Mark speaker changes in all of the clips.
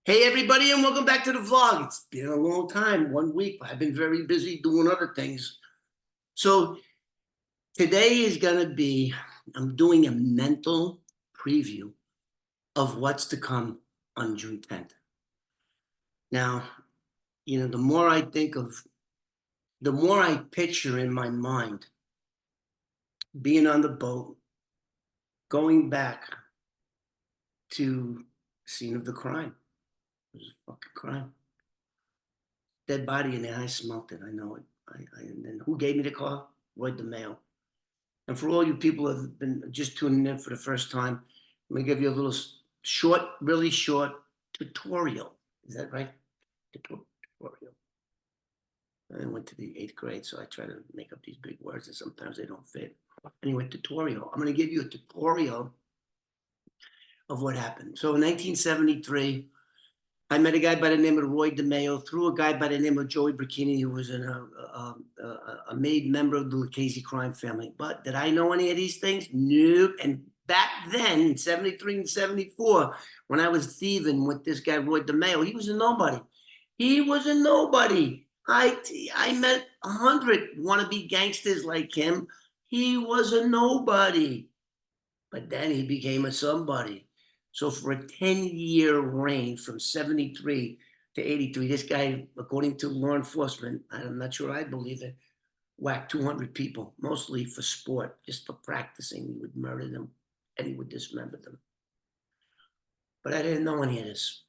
Speaker 1: Hey everybody, and welcome back to the vlog. It's been a long time, 1 week. I've been very busy doing other things. So today is gonna be, I'm doing a mental preview of what's to come on June 10th. Now, the more I think of, the more I picture in my mind being on the boat, going back to the scene of the crime. It was a fucking crime. Dead body in there. I smelt it. I know it. And then who gave me the car? Roy DeMayo. And for all you people who have been just tuning in for the first time, let me give you a little short, really short tutorial. Is that right? Tutorial. I went to the 8th grade, so I try to make up these big words, and sometimes they don't fit. Anyway, tutorial. I'm going to give you a tutorial of what happened. So in 1973, I met a guy by the name of Roy DeMayo through a guy by the name of Joey Bricchini, who was a made member of the Lucchese crime family. But did I know any of these things? Nope. And back then, in 73 and 74, when I was thieving with this guy, Roy DeMayo, he was a nobody. He was a nobody. I met 100 wannabe gangsters like him. He was a nobody. But then he became a somebody. So for a 10-year reign from 73 to 83, this guy, according to law enforcement, I'm not sure I believe it, whacked 200 people, mostly for sport, just for practicing. He would murder them and he would dismember them. But I didn't know any of this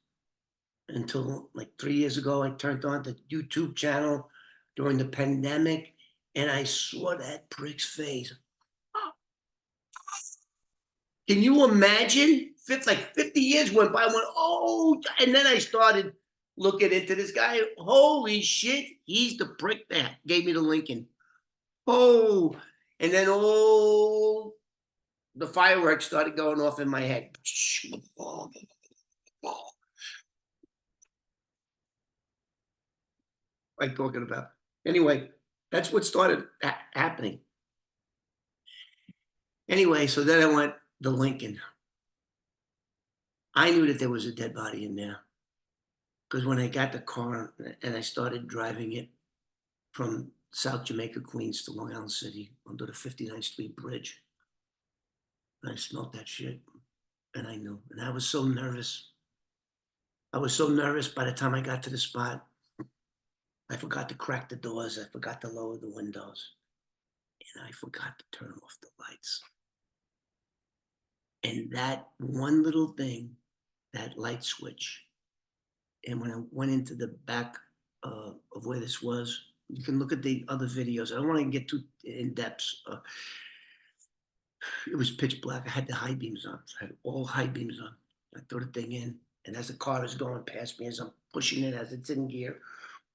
Speaker 1: until like 3 years ago. I turned on the YouTube channel during the pandemic and I saw that prick's face. Can you imagine? Like 50 years went by, I went, oh, and then I started looking into this guy. Holy shit, he's the prick that gave me the Lincoln. Oh, and then the fireworks started going off in my head. Like talking about. Anyway, that's what started happening. Anyway, so then I went, the Lincoln. I knew that there was a dead body in there because when I got the car and I started driving it from South Jamaica, Queens to Long Island City under the 59th Street Bridge, I smelled that shit and I knew. And I was so nervous. I was so nervous by the time I got to the spot. I forgot to crack the doors. I forgot to lower the windows. And I forgot to turn off the lights. And that one little thing, that light switch, and when I went into the back of where this was, you can look at the other videos. I don't want to get too in depth. It was pitch black. I had the high beams on. I had all high beams on. I threw the thing in, and as the car is going past me, as I'm pushing it, as it's in gear,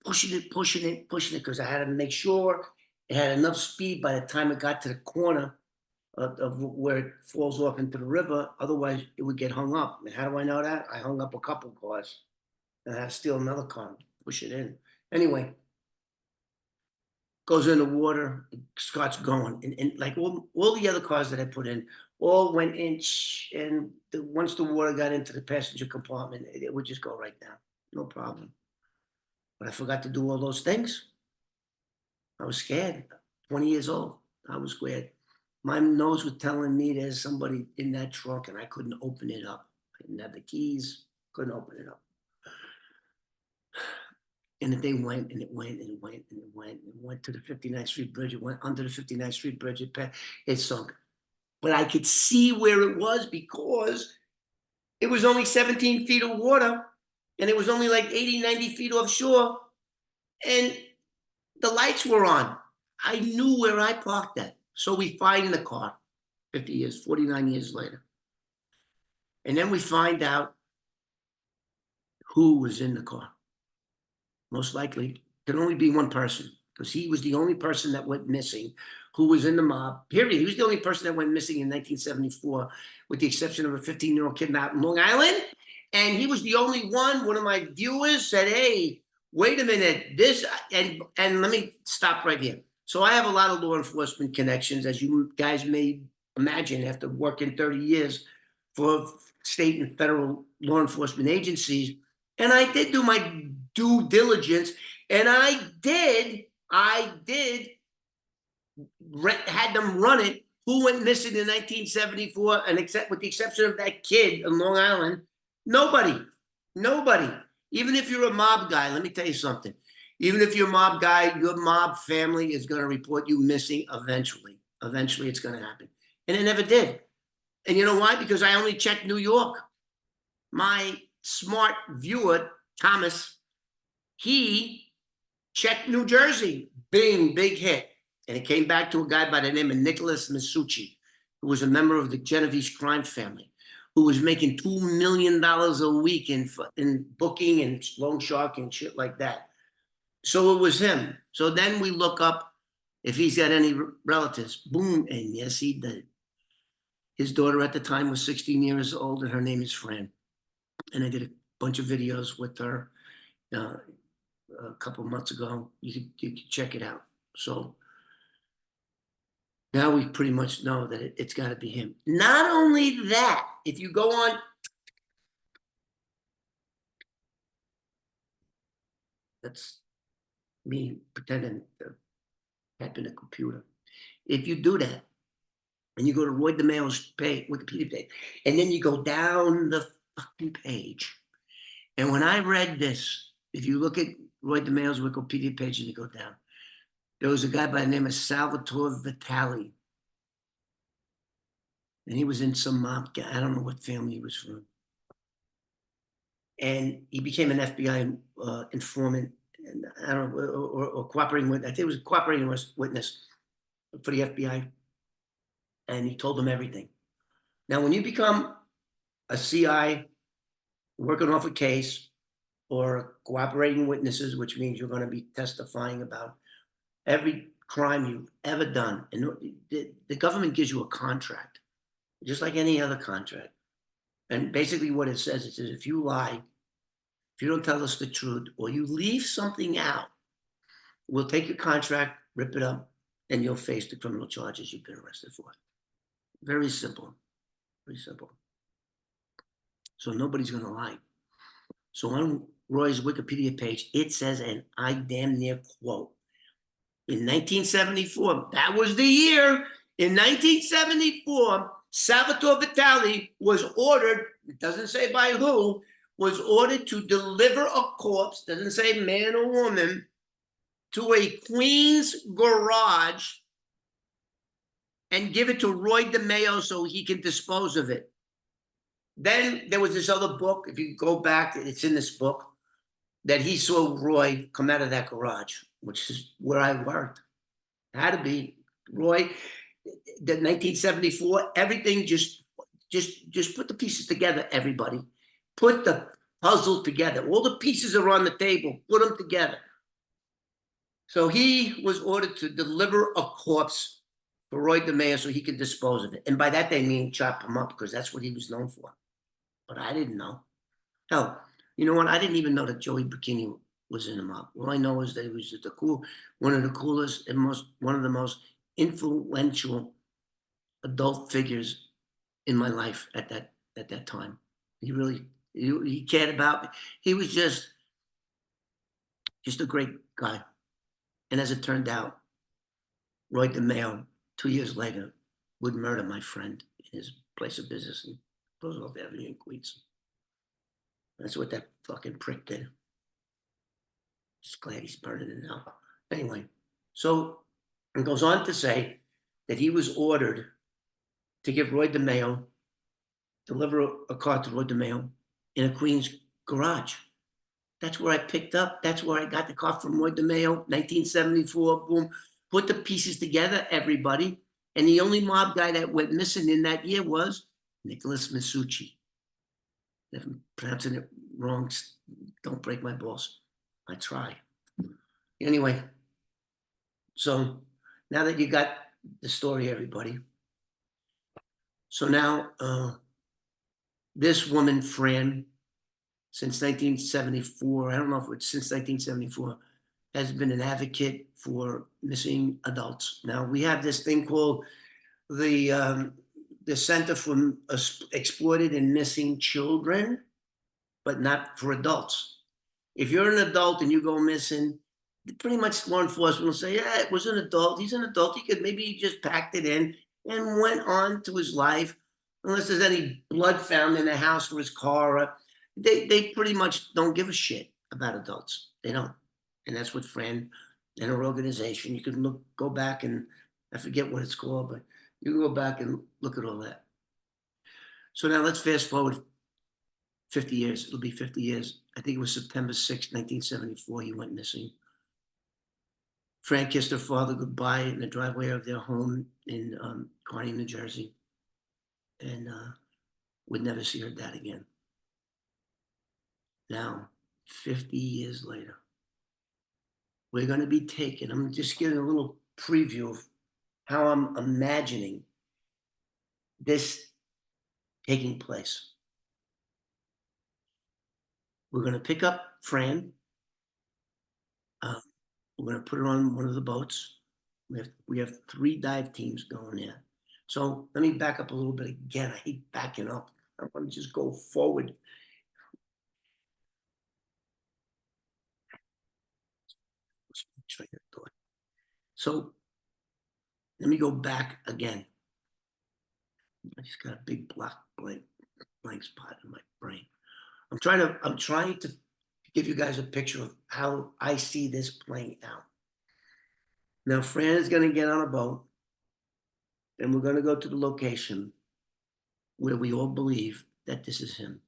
Speaker 1: pushing it, because I had to make sure it had enough speed by the time it got to the corner of where it falls off into the river. Otherwise, it would get hung up. And how do I know that? I hung up a couple cars. And I had to steal another car, push it in. Anyway, goes in the water, it starts going. And like all the other cars that I put in, all went in, and once the water got into the passenger compartment, it would just go right down. No problem. But I forgot to do all those things. I was scared. 20 years old. I was scared. My nose was telling me there's somebody in that trunk, and I couldn't open it up. I didn't have the keys, couldn't open it up. And the thing went, and it went, and it went, and it went, and it went to the 59th Street Bridge. It went under the 59th Street Bridge. It sunk. But I could see where it was because it was only 17 feet of water, and it was only like 80, 90 feet offshore, and the lights were on. I knew where I parked at. So we find the car 50 years, 49 years later. And then we find out who was in the car. Most likely, can only be one person because he was the only person that went missing who was in the mob, period. He was the only person that went missing in 1974, with the exception of a 15-year-old kidnapped in Long Island. And he was the only one of my viewers said, hey, wait a minute, and let me stop right here. So I have a lot of law enforcement connections, as you guys may imagine, after working 30 years for state and federal law enforcement agencies. And I did do my due diligence, and I did had them run it. Who went missing in 1974? And except with the exception of that kid in Long Island, nobody, nobody. Even if you're a mob guy, let me tell you something. Even if you're a mob guy, your mob family is going to report you missing eventually. Eventually, it's going to happen, and it never did. And you know why? Because I only checked New York. My smart viewer, Thomas, he checked New Jersey. Bing, big hit. And it came back to a guy by the name of Nicholas Maschuci, who was a member of the Genovese crime family, who was making $2 million a week in booking and loan shark and shit like that. So it was him. So then we look up if he's got any relatives. Boom. And yes, he did. His daughter at the time was 16 years old, and her name is Fran. And I did a bunch of videos with her a couple of months ago. You could check it out. So now we pretty much know that it's got to be him. Not only that, if you go on, that's me pretending to type in a computer. If you do that, and you go to Roy DeMayo's page, Wikipedia page, and then you go down the fucking page, and when I read this, if you look at Roy DeMayo's Wikipedia page and you go down, there was a guy by the name of Salvatore Vitali. And he was in some mob guy. I don't know what family he was from. And he became an FBI informant, and I don't know, or cooperating witness. I think it was a cooperating witness for the FBI. And he told them everything. Now, when you become a CI working off a case or cooperating witnesses, which means you're going to be testifying about every crime you've ever done, and the government gives you a contract, just like any other contract. And basically what it says, if you lie, if you don't tell us the truth, or you leave something out, we'll take your contract, rip it up, and you'll face the criminal charges you've been arrested for. Very simple. Very simple. So nobody's going to lie. So on Roy's Wikipedia page, it says, and I damn near quote, in 1974, that was the year, in 1974, Salvatore Vitali was ordered, it doesn't say by who, was ordered to deliver a corpse, doesn't say man or woman, to a Queens garage and give it to Roy DeMayo so he can dispose of it. Then there was this other book, if you go back, it's in this book, that he saw Roy come out of that garage, which is where I worked. It had to be. Roy, the 1974, everything just put the pieces together, everybody. Put the puzzle together. All the pieces are on the table. Put them together. So he was ordered to deliver a corpse for Roy DeMayo so he could dispose of it. And by that they mean chop him up, because that's what he was known for. But I didn't know. Hell, you know what? I didn't even know that Joey Bikini was in the mob. All I know is that he was one of the coolest and one of the most influential adult figures in my life at that time. He cared about me. He was just a great guy. And as it turned out, Roy DeMayo, 2 years later, would murder my friend in his place of business in Roosevelt Avenue in Queens. That's what that fucking prick did. Just glad he's burning it now. Anyway, so it goes on to say that he was ordered to give Roy DeMayo, deliver a car to Roy DeMayo in a Queens garage. That's where I picked up. That's where I got the car from Roy DeMayo, 1974. Boom. Put the pieces together, everybody. And the only mob guy that went missing in that year was Nicholas Maschuci. If I'm pronouncing it wrong, don't break my balls. I try. Anyway, so now that you got the story, everybody. So now this woman, Fran, since 1974, I don't know if it's since 1974, has been an advocate for missing adults. Now we have this thing called the Center for Exploited and Missing Children. but not for adults. If you're an adult and you go missing, pretty much law enforcement will say, yeah, it was an adult. He's an adult. Maybe he just packed it in and went on to his life. Unless there's any blood found in the house or his car, they pretty much don't give a shit about adults. They don't. And that's what Fran and her organization, you can go back and I forget what it's called, but you can go back and look at all that. So now let's fast forward 50 years. It'll be 50 years. I think it was September 6th, 1974, he went missing. Fran kissed her father goodbye in the driveway of their home in Kearny, New Jersey, and would never see her dad again. Now, 50 years later, we're going to be taken. I'm just giving a little preview of how I'm imagining this taking place. We're going to pick up Fran. We're going to put her on one of the boats. We have 3 dive teams going there. So let me back up a little bit again. I hate backing up. I want to just go forward. So let me go back again. I just got a big blank spot in my brain. I'm trying to give you guys a picture of how I see this playing out. Now, Fran is going to get on a boat, and we're going to go to the location where we all believe that this is him.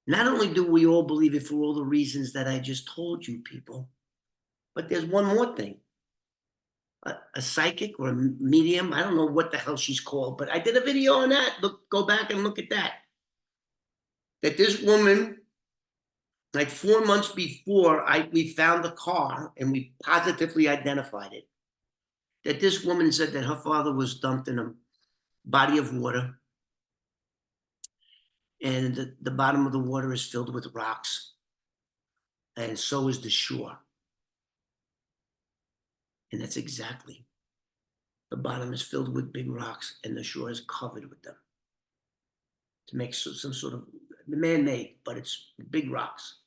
Speaker 1: Not only do we all believe it for all the reasons that I just told you, people, but there's one more thing. A psychic or a medium, I don't know what the hell she's called, but I did a video on that. Go back and look at that. That this woman, like 4 months before we found the car and we positively identified it, that this woman said that her father was dumped in a body of water, and the bottom of the water is filled with rocks, and so is the shore. And that's exactly. The bottom is filled with big rocks, and the shore is covered with them to make some sort of man-made, but it's big rocks.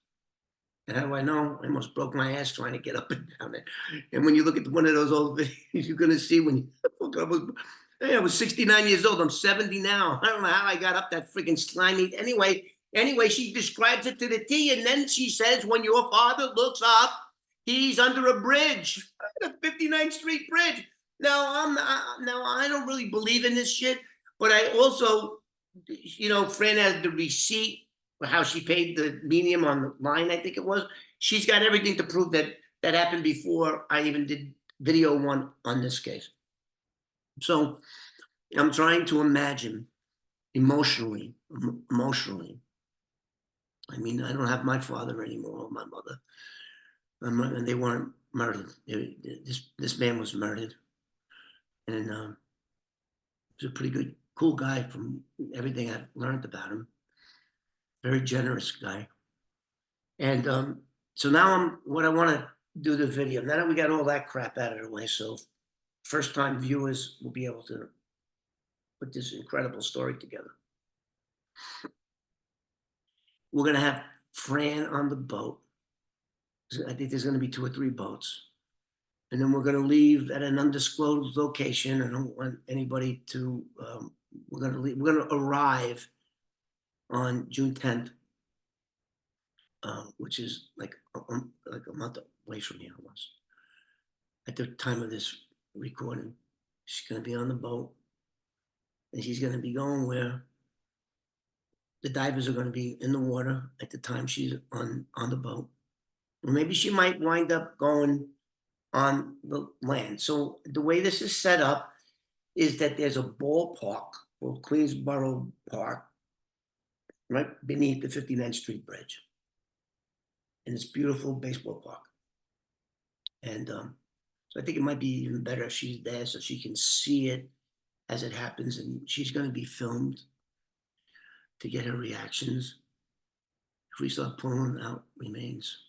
Speaker 1: And how do I know? I almost broke my ass trying to get up and down there. And when you look at one of those old videos, you're going to see when I was 69 years old. I'm 70 now. I don't know how I got up that freaking slimy. Anyway, she describes it to the T, and then she says, when your father looks up, he's under a bridge, the 59th Street Bridge. Now, I don't really believe in this shit, but I also, Fran has the receipt for how she paid the medium on the line, I think it was. She's got everything to prove that happened before I even did video 1 on this case. So I'm trying to imagine emotionally. I mean, I don't have my father anymore or my mother. And they weren't murdered. This man was murdered. And he was a pretty good, cool guy from everything I've learned about him. Very generous guy. And so now what I want to do the video, now that we got all that crap out of the way, so first time viewers will be able to put this incredible story together. We're going to have Fran on the boat. I think there's going to be 2 or 3 boats. And then we're going to leave at an undisclosed location. I don't want anybody to, we're going to arrive on June 10th, which is like a month away from here almost. At the time of this recording, she's going to be on the boat, and she's going to be going where the divers are going to be in the water at the time she's on the boat. Or maybe she might wind up going on the land. So the way this is set up is that there's a ballpark, or Queensboro Park, right beneath the 59th Street Bridge. And it's beautiful baseball park. And so I think it might be even better if she's there so she can see it as it happens. And she's going to be filmed to get her reactions. If we start pulling out remains.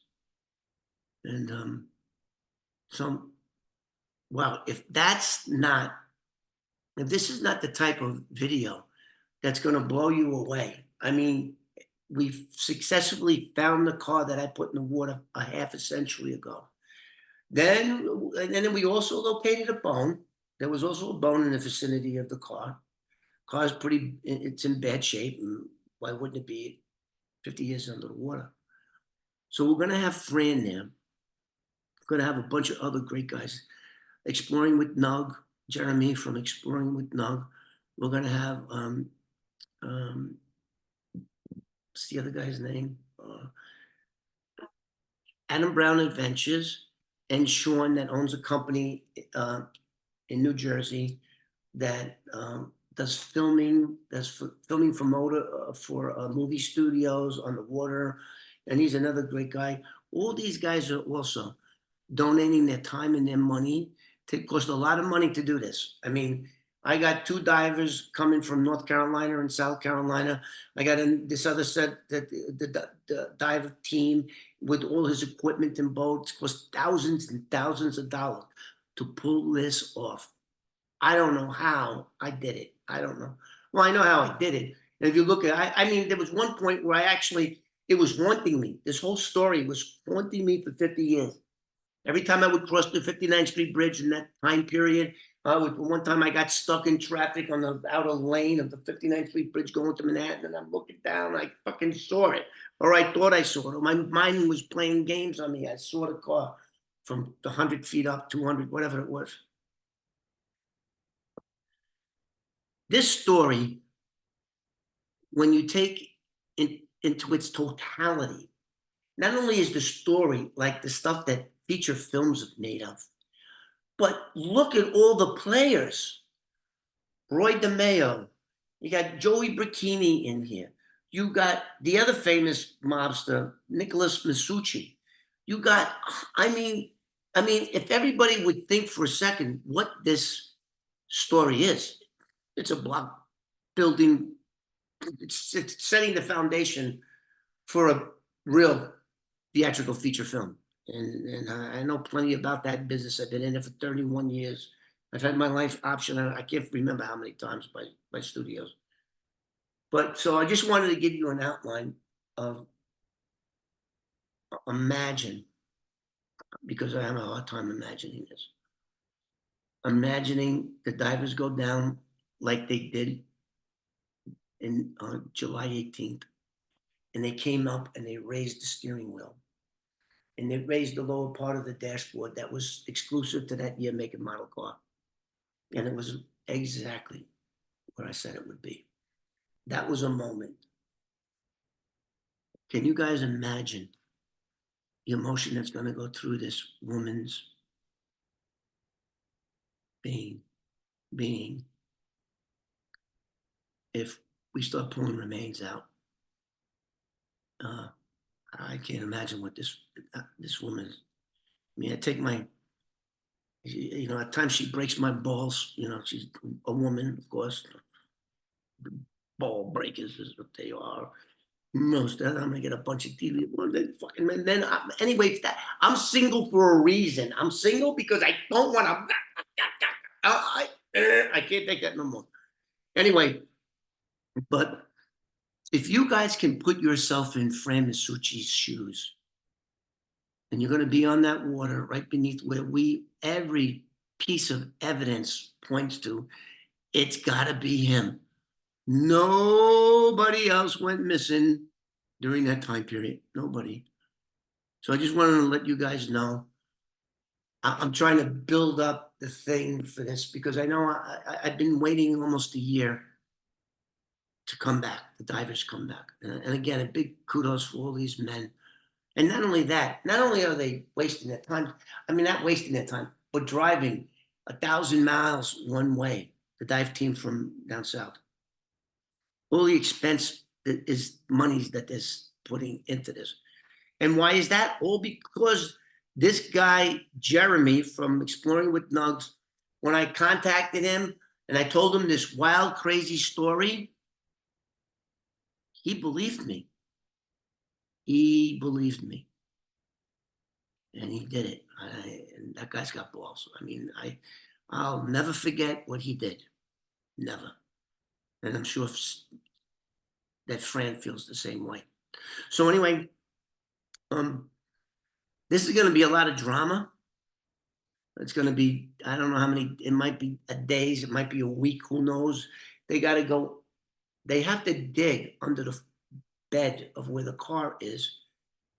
Speaker 1: And so, wow, if this is not the type of video that's going to blow you away. I mean, we successfully found the car that I put in the water a half a century ago. And then we also located a bone. There was also a bone in the vicinity of the car. Car's it's in bad shape, and why wouldn't it be 50 years under the water? So we're gonna have Fran there. We're gonna have a bunch of other great guys. Exploring with Nug, Jeremy from Exploring with Nug. We're gonna have um what's the other guy's name? Adam Brown Adventures, and Sean that owns a company in New Jersey that does filming for movie studios on the water, and he's another great guy. All these guys are also donating their time and their money. It costs a lot of money to do this. I mean, I got two divers coming from North Carolina and South Carolina. I got this other set that the diver team with all his equipment and boats cost thousands and thousands of dollars to pull this off. I don't know how I did it. I don't know. Well, I know how I did it. And if you look at, I mean, there was one point where it was haunting me. This whole story was haunting me for 50 years. Every time I would cross the 59th Street Bridge in that time period, one time I got stuck in traffic on the outer lane of the 59th Street Bridge going to Manhattan, and I'm looking down, I fucking saw it, or I thought I saw it, or my mind was playing games on me. I saw the car from 100 feet up, 200, whatever it was. This story, when you take it into its totality, not only is the story like the stuff that feature films are made of, but look at all the players. Roy DeMeo, you got Joey Bikini in here. You got the other famous mobster, Nicholas Maschuci. You got, I mean, if everybody would think for a second what this story is, it's a block building, it's setting the foundation for a real theatrical feature film. And I know plenty about that business. I've been in it for 31 years. I've had my life option. I can't remember how many times by studios. But so I just wanted to give you an outline of imagine, because I have a hard time imagining this. Imagining the divers go down like they did in on July 18th, and they came up and they raised the steering wheel, and they raised the lower part of the dashboard that was exclusive to that year, make, and model car. And it was exactly where I said it would be. That was a moment. Can you guys imagine the emotion that's going to go through this woman's being if we start pulling remains out? Uh, I can't imagine what this woman is. I mean, I take my, at times she breaks my balls. She's a woman, of course. Ball breakers is what they are. Most of them, I'm gonna get a bunch of TV. Well, then fucking, and then anyway, I'm single for a reason. I'm single because I don't want to. I can't take that no more. Anyway, but if you guys can put yourself in Fran Maschuci's shoes, and you're going to be on that water right beneath where every piece of evidence points to, it's got to be him. Nobody else went missing during that time period. Nobody. So I just wanted to let you guys know. I'm trying to build up the thing for this because I know I've been waiting almost a year to come back. The divers come back. And again, a big kudos for all these men. And not only that, not only are they wasting their time, not wasting their time, but driving 1,000 miles one way, the dive team from down south. All the expense that is monies that they're putting into this. And why is that? All because this guy, Jeremy from Exploring with Nugs, when I contacted him and I told him this wild, crazy story, he believed me. He believed me. And he did it. And that guy's got balls. I'll never forget what he did. Never. And I'm sure that Fran feels the same way. So anyway, um, this is going to be a lot of drama. It's going to be, I don't know how many, it might be a days, it might be a week, who knows? They got to go, they have to dig under the bed of where the car is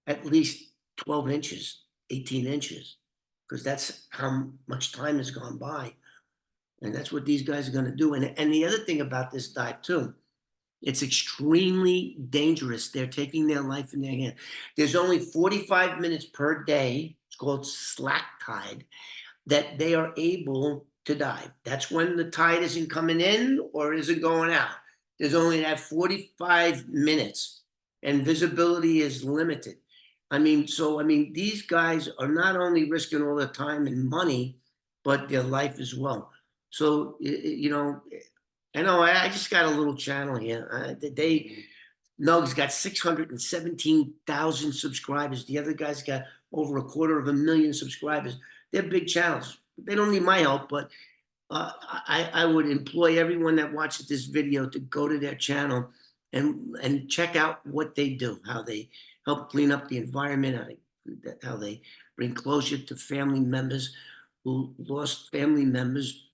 Speaker 1: at least 12 inches, 18 inches, because that's how much time has gone by. And that's what these guys are going to do. And the other thing about this dive, too, it's extremely dangerous. They're taking their life in their hand. There's only 45 minutes per day. It's called slack tide that they are able to dive. That's when the tide isn't coming in or isn't going out. There's only that 45 minutes and visibility is limited. So these guys are not only risking all the time and money, but their life as well. So, I know I just got a little channel here. Nug's got 617,000 subscribers. The other guy's got over 250,000 subscribers. They're big channels. They don't need my help, but I would employ everyone that watches this video to go to their channel and check out what they do, how they help clean up the environment, how they bring closure to family members who lost family members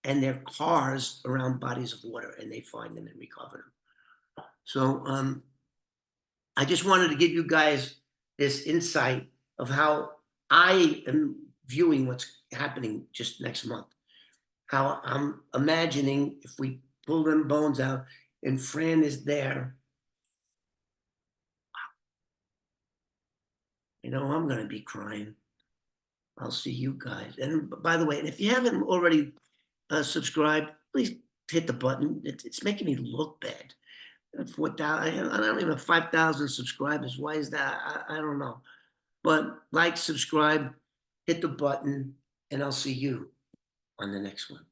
Speaker 1: and their cars around bodies of water, and they find them and recover them. So I just wanted to give you guys this insight of how I am viewing what's happening just next month. How I'm imagining if we pull them bones out and Fran is there, I'm going to be crying. I'll see you guys. And by the way, and if you haven't already subscribed, please hit the button. It's making me look bad. 4,000, I don't even have 5,000 subscribers. Why is that? I don't know. But like, subscribe, hit the button, and I'll see you on the next one.